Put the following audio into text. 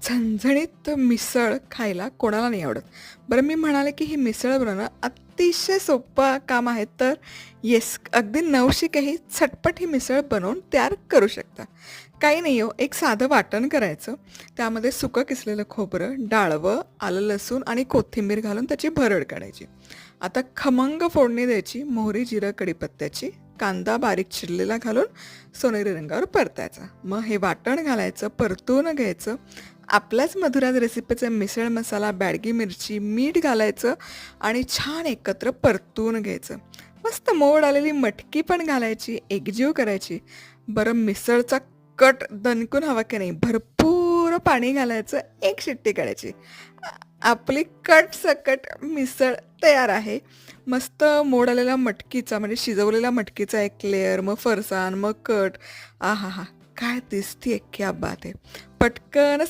झणझणीत मिसळ खायला कोणाला नाही आवडत. बरं मी म्हणाले, की ही मिसळ बनवणं अतिशय सोपं काम आहे. तर येस, अगदी नवशिकेही झटपट ही मिसळ बनवून तयार करू शकता. काही नाही हो, एक साधं वाटण करायचं. त्यामध्ये सुकं किसलेलं खोबरं, डाळवं, आलं, लसूण आणि कोथिंबीर घालून त्याची भरड काढायची. आता खमंग फोडणी द्यायची. मोहरी, जिरं, कढीपत्त्याची. कांदा बारीक चिरलेला घालून सोनेरी रंगावर परतायचा. मग हे वाटण घालायचं, परतून घ्यायचं. आपल्याच मधुराज रेसिपीचे मिसळ मसाला, बॅडगी मिरची, मीठ घालायचं आणि छान एकत्र परतून घ्यायचं. मस्त मोड आलेली मटकी पण घालायची, एकजीव करायची. बरं मिसळचा कट दणकून हवा की नाही, भरपूर पाणी घालायचं, एक शिट्टी काढायची. आपली कट सकट मिसळ तयार आहे. मस्त मोड आलेला मटकीचा म्हणजे शिजवलेल्या मटकीचा एक लेयर, मग फरसाण, मग कट. आहाहा! काय दिसतीये, क्या बात है! पटकन